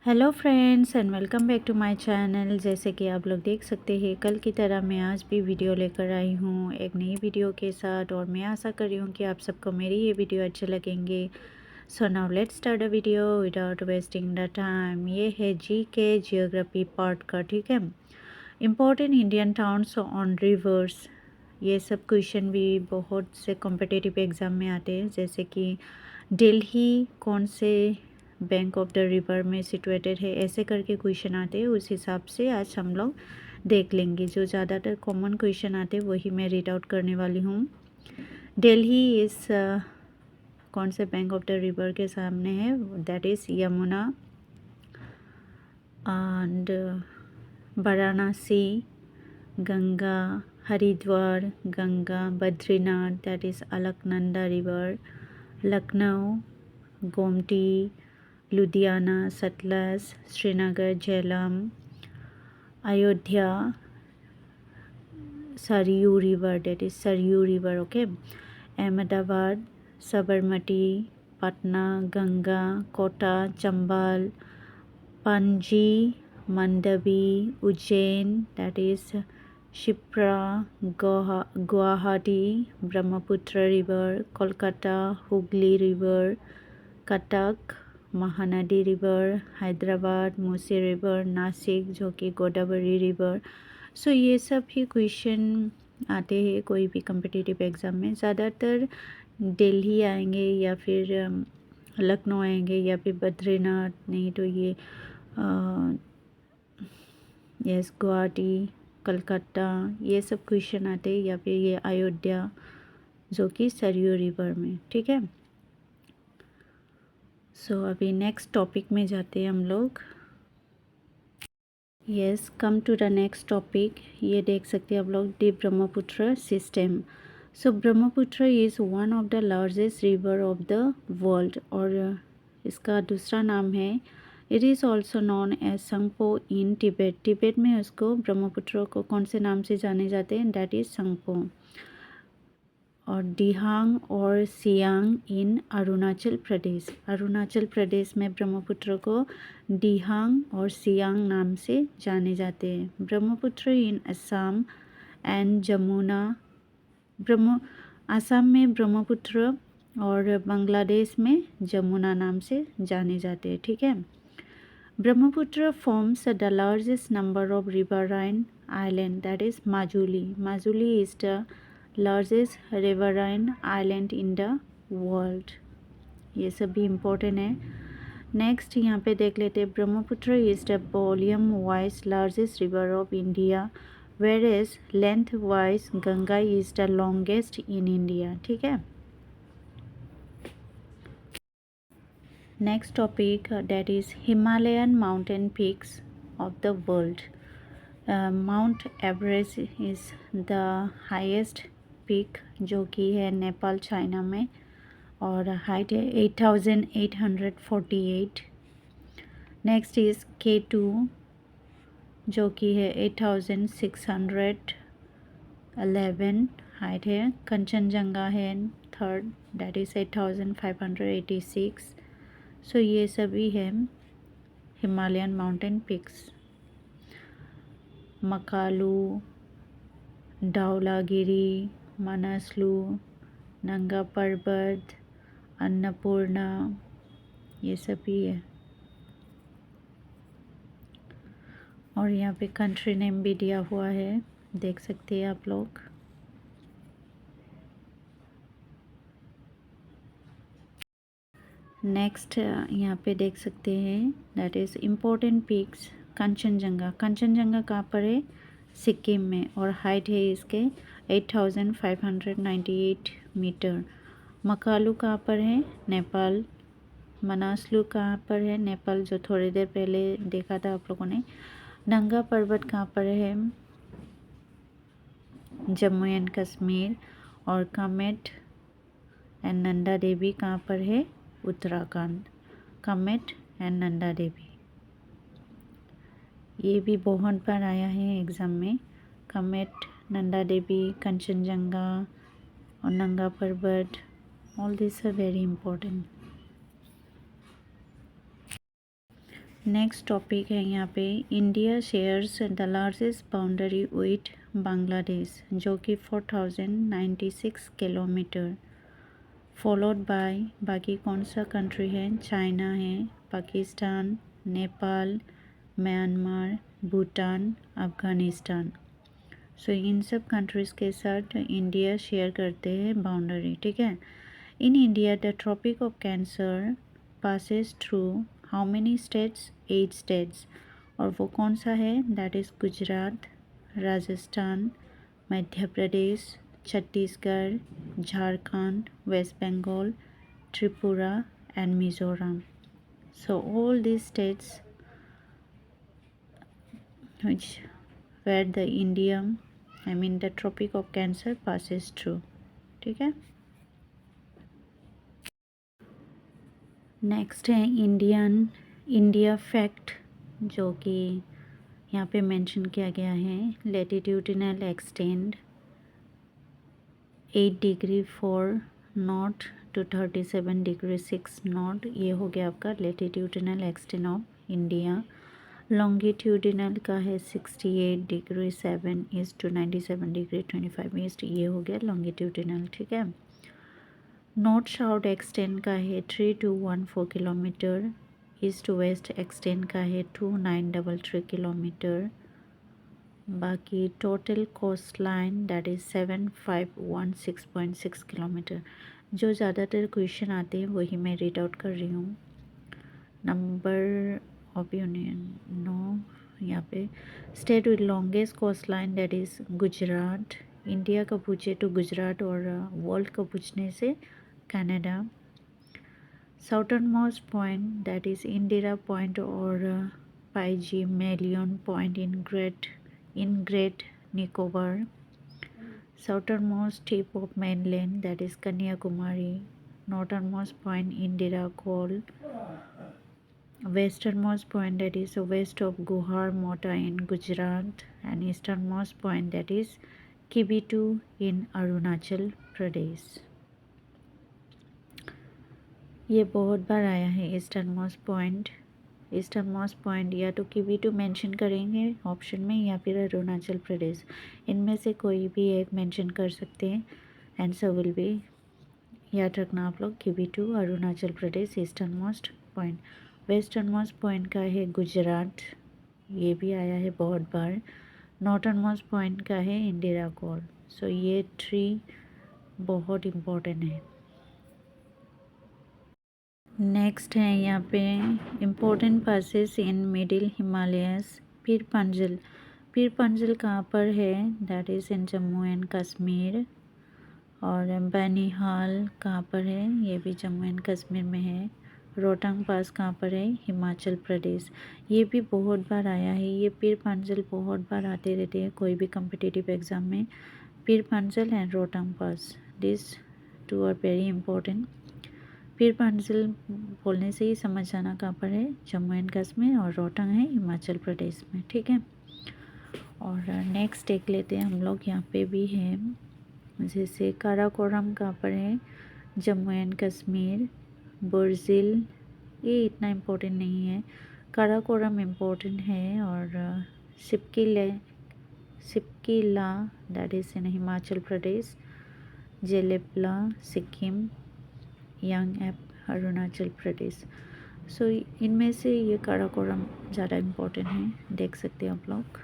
Hello friends and welcome back to my channel. जैसे कि आप लोग देख सकते हैं कल की तरह मैं आज भी वीडियो लेकर आई हूँ एक नई वीडियो के साथ, और मैं आशा कर रही हूँ कि आप सबको मेरी ये वीडियो अच्छे लगेंगे। So now let's start the video without wasting the time. ये है जी के जियोग्राफी पार्ट का, ठीक है। Important Indian towns on reverse, ये सब क्वेश्चन भी बहुत से कॉम्पिटिटिव एग्ज़ाम में आते हैं। जैसे कि दिल्ली कौन से बैंक ऑफ द रिवर में सिचुएटेड है, ऐसे करके क्वेश्चन आते हैं। उस हिसाब से आज हम लोग देख लेंगे। जो ज़्यादातर कॉमन क्वेश्चन आते हैं वही मैं रीड आउट करने वाली हूँ। दिल्ली इस कौन से बैंक ऑफ द रिवर के सामने है, that is Yamuna. And Varanasi Ganga, Haridwar Ganga, Badrinath that is Alaknanda river, Lucknow Gomti, Ludhiana Sutlej, Srinagar Jhelum, Ayodhya Saryu river that is Saryu river, okay. Ahmedabad Sabarmati, Patna Ganga, Kota Chambal, Panaji Mandovi, Ujjain that is Shipra, Guwahati Brahmaputra river, Kolkata Hooghly river, Cuttack Mahanadi river, Hyderabad Musi river, Nashik जो कि गोदावरी रिवर। सो ये सब ही क्वेश्चन आते हैं कोई भी कम्पिटिटिव एग्ज़ाम में। ज़्यादातर दिल्ली आएंगे या फिर लखनऊ आएंगे या फिर बद्रीनाथ, नहीं तो ये यस गुवाहाटी कलकत्ता, ये सब क्वेश्चन आते हैं, या फिर ये अयोध्या जो कि सरयू रिवर में, ठीक है। सो अभी नेक्स्ट टॉपिक में जाते हैं हम लोग। Yes, come to the next topic. ये देख सकते हैं आप लोग, the Brahmaputra system. So Brahmaputra is one of the largest river of the world, और इसका दूसरा नाम है, it is also known as Tsangpo in Tibet. Tibet में उसको ब्रह्मपुत्र को कौन से नाम से जाने जाते हैं, दैट इज़ संगपो। और दिहांग और सियांग इन अरुणाचल प्रदेश, अरुणाचल प्रदेश में ब्रह्मपुत्र को दिहांग और सियांग नाम से जाने जाते हैं। ब्रह्मपुत्र इन असम एंड जमुना, असम में ब्रह्मपुत्र और बांग्लादेश में जमुना नाम से जाने जाते हैं, ठीक है। Brahmaputra forms the largest number of riverine island that is Majuli. Majuli is the largest riverine island in the world. ये सब भी इम्पोर्टेंट है। नेक्स्ट यहाँ पे देख लेते हैं, Brahmaputra is the volume wise largest river of India, whereas length wise Ganga is the longest in India, ठीक है। Next topic that is Himalayan mountain peaks of the world. Mount Everest is the highest peak जो कि है Nepal China में, और height है 8848। Next is K2 जो कि है 8611 हाइट है। कंचनजंगा है थर्ड, दैट इज़ 8586। सो ये सभी है Himalayan mountain peaks. Makalu, Dhaulagiri, Manaslu, Nanga Parbat, Annapurna, ये सभी है। और यहाँ पे कंट्री नेम भी दिया हुआ है, देख सकते हैं आप लोग। नेक्स्ट यहाँ पे देख सकते हैं, that is important peaks. Kanchenjunga, Kanchenjunga कहाँ पर है, सिक्किम में, और हाइट है इसके 8598 मीटर। मकालू कहाँ पर है, नेपाल। मनासलू कहाँ पर है, नेपाल, जो थोड़ी देर पहले देखा था आप लोगों ने। नंगा पर्वत कहाँ पर है, जम्मू एंड कश्मीर। और कामेट एंड नंदा देवी कहाँ पर है, उत्तराखंड। कामेट एंड नंदा देवी, ये भी बहुत बार आया है एग्ज़ाम में। कामेट, नंदा देवी, कंचनजंगा और Nanga Parbat, all this are very important. Next topic है यहाँ पे, India shares the largest boundary with Bangladesh जो कि 4096 किलोमीटर, फॉलोड बाय, बाकी कौन सा कंट्री है, चाइना है, पाकिस्तान, नेपाल, म्यांमार, भूटान, अफ़गानिस्तान। सो इन सब कंट्रीज़ के साथ इंडिया शेयर करते हैं बाउंड्री, ठीक है। In India the tropic of cancer passes through how many states, 8 states. और वो कौन सा है, that is Gujarat, Rajasthan, Madhya Pradesh, Chhattisgarh, Jharkhand, West Bengal, Tripura and Mizoram. So all these states which where the Indian, I mean the Tropic of Cancer passes through, ठीक है। Next है India fact जो कि यहाँ पे मेंशन किया गया है, latitudinal extend 8 degree 4 north to 37 degree 6 north. ये हो गया आपका latitudinal extend of India. Longitudinal का है 68 degree 7 east to 97 degree 25 east, ये हो गया लॉन्गिट्यूडिनल, ठीक है। नॉर्थ साउथ एक्सटेंड का है 3214 किलोमीटर, ईस्ट वेस्ट एक्सटेंड का है 2933 किलोमीटर। बाकी total cost line that is 7516.6 kilometre. जो ज़्यादातर क्वेश्चन आते हैं वही मैं रीड आउट कर रही हूँ। नंबर ऑफ यूनियन नो, यहाँ पे state with longest coast line that is Gujarat. India का पूछे तो गुजरात, और वर्ल्ड का पूछने से Canada. Southern most point that is Indira point और Pygmalion point in great Nicobar. Southern most tip of mainland that is Kanyakumari. Northernmost point Indira Col. Westernmost point that is west of Guhar Mota in Gujarat, and easternmost point that is Kibitu in Arunachal Pradesh. ये बहुत बार आया है eastern most point या तो किबिटू mention करेंगे option में या फिर अरुणाचल प्रदेश, इनमें से कोई भी एक मेंशन कर सकते हैं। आंसर विल बी, याद रखना आप लोग, Kibithu, Arunachal Pradesh eastern most point. Western most point का है गुजरात, ये भी आया है बहुत बार। नॉर्थर्न मोस्ट पॉइंट का है इंदिरा कॉल। सो ये 3 बहुत इम्पोर्टेंट है। नेक्स्ट है यहाँ पे important passes in middle Himalayas. पीर पंजल कहाँ पर है, that is in Jammu and Kashmir. और बनिहाल कहाँ पर है, ये भी जम्मू एंड कश्मीर में है। रोहतांग पास कहाँ पर है, हिमाचल प्रदेश। ये भी बहुत बार आया है, ये पीर पंजल बहुत बार आते रहते हैं कोई भी कम्पिटिटिव एग्ज़ाम में। Pir Panjal and Rohtang pass, this 2 are very important. Pir Panjal बोलने से ही समझ जाना कहाँ पर है, जम्मू एंड कश्मीर, और रोहतांग है हिमाचल प्रदेश में, ठीक है। और नेक्स्ट देख लेते हैं हम लोग, यहाँ पे भी है जैसे काराकोरम कहाँ पर है, जम्मू एंड कश्मीर। बुर्जिल ये इतना इम्पोर्टेंट नहीं है, काराकोरम इम्पोर्टेंट है। और Shipkila that is in Himachal Pradesh. Jelepla Sikkim, Yonggyap Arunachal Pradesh. So इनमें से ये काराकोरम ज़्यादा इम्पोर्टेंट है, देख सकते हैं आप लोग।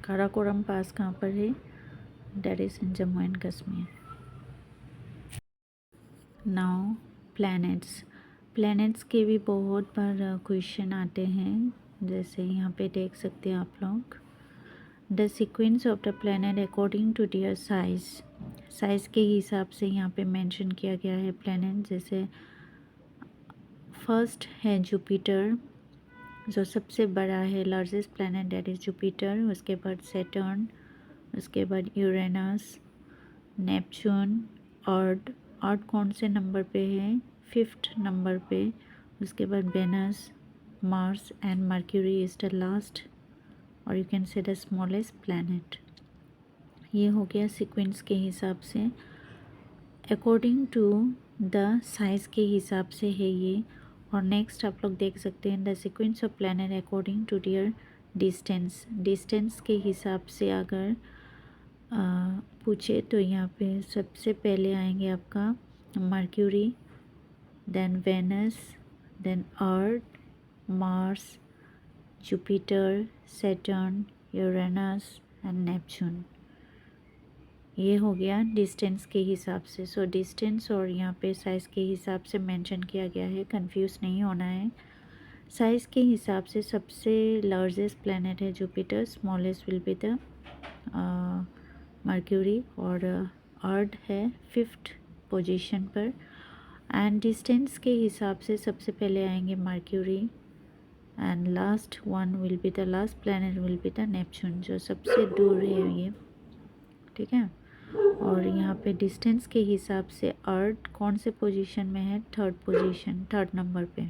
काराकोरम पास कहाँ पर है, that is in Jammu and Kashmir. Now planets के भी बहुत बार क्वेश्चन आते हैं, जैसे यहाँ पे देख सकते हैं आप लोग। The sequence of the planet according to their size के हिसाब से यहाँ पे मेंशन किया गया है प्लैनेट। जैसे फर्स्ट है जुपिटर जो सबसे बड़ा है, largest planet that is Jupiter. उसके बाद सैटर्न, उसके बाद यूरेनस, नेपच्यून, अर्थ कौन से नंबर पे है, 5th नंबर पे। उसके बाद Venus, Mars and Mercury is the last, और you can say the smallest planet. ये हो गया सीक्वेंस के हिसाब से, अकॉर्डिंग टू द साइज़ के हिसाब से है ये। और नेक्स्ट आप लोग देख सकते हैं the sequence of planet according to their distance. Distance के हिसाब से अगर पूछे तो यहाँ पे सबसे पहले आएंगे आपका Mercury, then Venus, then Earth, Mars, Jupiter, Saturn, Uranus and Neptune. ये हो गया डिस्टेंस के हिसाब से। सो डिस्टेंस और यहाँ पे साइज़ के हिसाब से मेंशन किया गया है, कंफ्यूज नहीं होना है। साइज़ के हिसाब से सबसे लार्जेस्ट प्लैनेट है Jupiter, smallest will be the mercury, और अर्थ है 5th पोजीशन पर। एंड डिस्टेंस के हिसाब से सबसे पहले आएंगे mercury and last one will be the last planet will be the Neptune, जो सबसे दूर है ये, ठीक है। और यहाँ पे डिस्टेंस के हिसाब से अर्थ कौन से पोजीशन में है, 3rd पोजीशन, 3rd नंबर पे।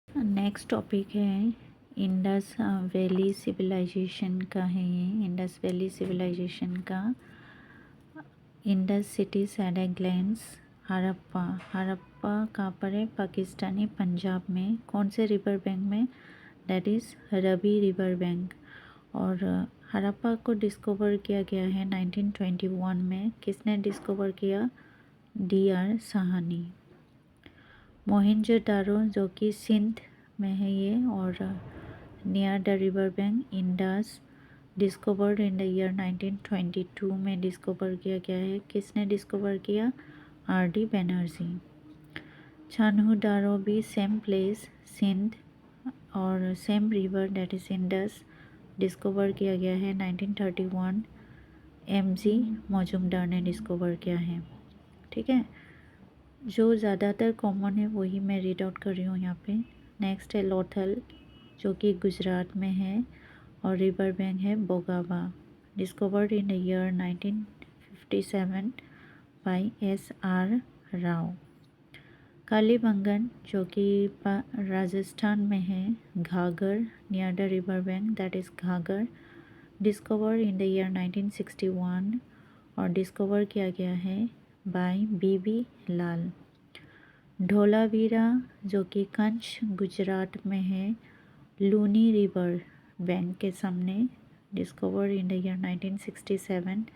नेक्स्ट टॉपिक है इंडस वैली सिविलाइजेशन का है ये। इंडस वैली सिविलाइजेशन का Indus cities at a glance. Harappa, Harappa कहाँ पर है, पाकिस्तानी पंजाब में। कौन से रिवर बैंक में, that is Ravi river bank. और हड़प्पा को डिस्कवर किया गया है 1921 में। किसने डिस्कवर किया, DR साहनी। मोहनजोदारो जो कि सिंध में है ये, और near the river bank Indus, discovered in the year 1922 में डिस्कवर किया गया है। किसने डिस्कवर किया, RD बनर्जी। छानहू भी सेम प्लेस सिंध और same river that is Indus, discover किया गया है 1931। MG मौजूमदार ने डिस्कवर किया है, ठीक है। जो ज़्यादातर कॉमन है वही मैं रीड आउट कर रही हूँ यहाँ पे। नेक्स्ट है लोथल जो कि गुजरात में है, और रिवर बैंक है Bhogava, discovered in the year 1957 by SR Rao. Kalibangan जो कि राजस्थान में है, Ghaggar near the river bank that is Ghaggar, discover in the year 1961 और डिस्कवर किया गया है बाय BB लाल। ढोलावीरा जो कि कच्छ गुजरात में है, लूनी रिवर बैंक के सामने, discover in the year 1967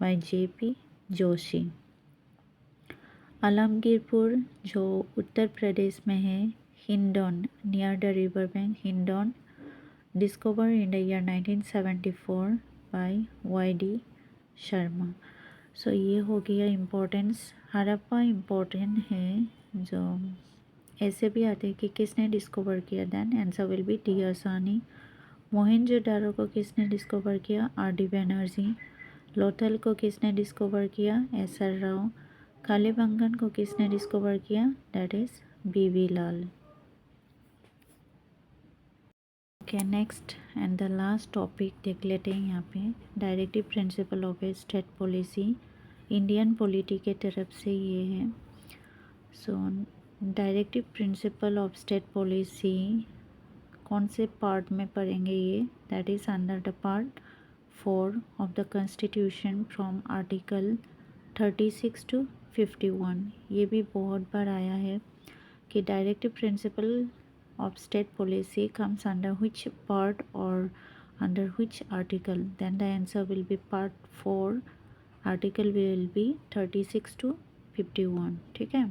by JP Joshi. Alamgirpur जो उत्तर प्रदेश में है, Hindon near the river bank Hindon, discover in the year 1974 by YD Sharma. सो ये हो गया इम्पोर्टेंस। हड़प्पा इम्पोर्टेंट है, जो ऐसे भी आते हैं कि किसने डिस्कवर किया, देन answer will be DR Sahni. Mohenjodaro को किसने डिस्कवर किया, RD बनर्जी। लोथल को किसने डिस्कवर किया, SR राव। कालीबंगन को किसने डिस्कवर किया, that is BB Lal. Okay, next and the last topic देख लेते हैं यहाँ पे, directive principle of a state policy. Indian polity के तरफ से ये है। सो directive principle of state policy कौन से पार्ट में पढ़ेंगे ये, that is under the part 4 of the constitution from article 36 to 51। ये भी बहुत बार आया है कि directive principle of state policy comes under which part और under which article, then the answer will be part 4, article will be 36 to 51, ठीक है।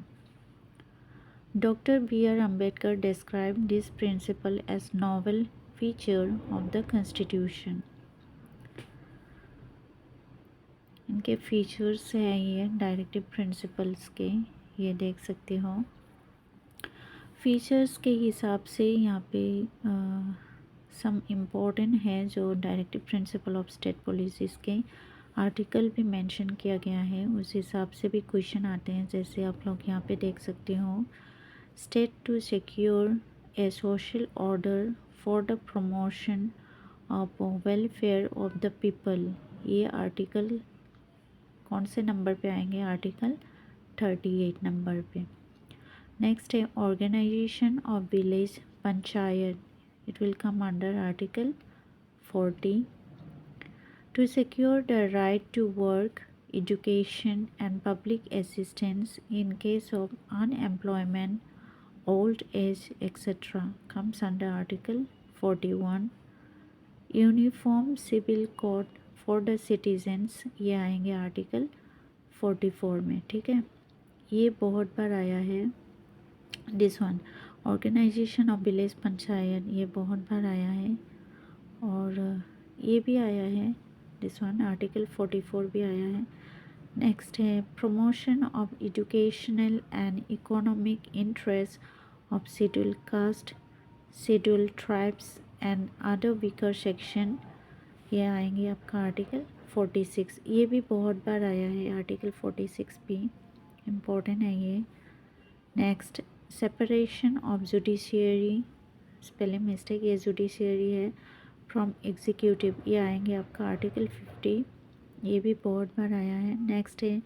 Doctor BR Ambedkar describe this principle as novel feature of the constitution. इनके features हैं ये directive principles के, ये देख सकते हो। फीचर्स के हिसाब से यहाँ पे सम इम्पोर्टेंट है जो directive principle of state policies के आर्टिकल भी मेंशन किया गया है, उस हिसाब से भी क्वेश्चन आते हैं। जैसे आप लोग यहाँ पे देख सकते हो, state to secure a social order for the promotion of welfare of the people, ये आर्टिकल कौन से नंबर पे आएंगे, आर्टिकल 38 नंबर पे। नेक्स्ट है organisation of village panchayat, it will come under article 40। To secure the right to work education and public assistance in case of unemployment, old age, etc. comes under Article 41. Uniform civil code for the citizens, ये आएंगे article 44 में। ठीक है, ये बहुत बार आया है। This one organisation of village panchayat, ये बहुत बार आया है। और ये भी आया है, दिस वन आर्टिकल 44 भी आया है। नेक्स्ट है promotion of educational and economic interest of schedule caste, schedule tribes and other weaker section, ये आएंगे आपका आर्टिकल 46। ये भी बहुत बार आया है, आर्टिकल 46 भी इम्पोर्टेंट है ये। Next separation of judiciary, spelling mistake, ये जुडिशियरी है, फ्रॉम एग्जीक्यूटिव, ये आएंगे आपका आर्टिकल 50, ये भी बहुत बार आया है। नेक्स्ट है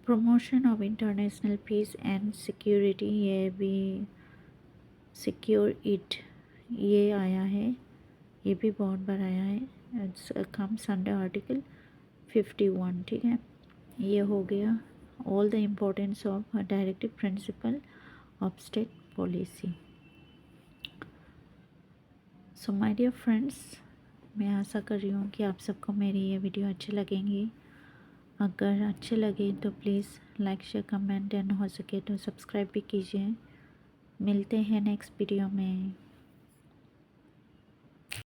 promotion of international peace and security, ये भी सिक्योर इट, ये आया है, ये भी बहुत बार आया है। Comes under article 51। ठीक है, ये हो गया all the importance of directive principle of state policy. So my dear friends, मैं आशा कर रही हूँ कि आप सबको मेरी ये वीडियो अच्छी लगेंगी। अगर अच्छे लगे तो please like share comment and हो सके तो सब्सक्राइब भी कीजिए। मिलते हैं नेक्स्ट वीडियो में।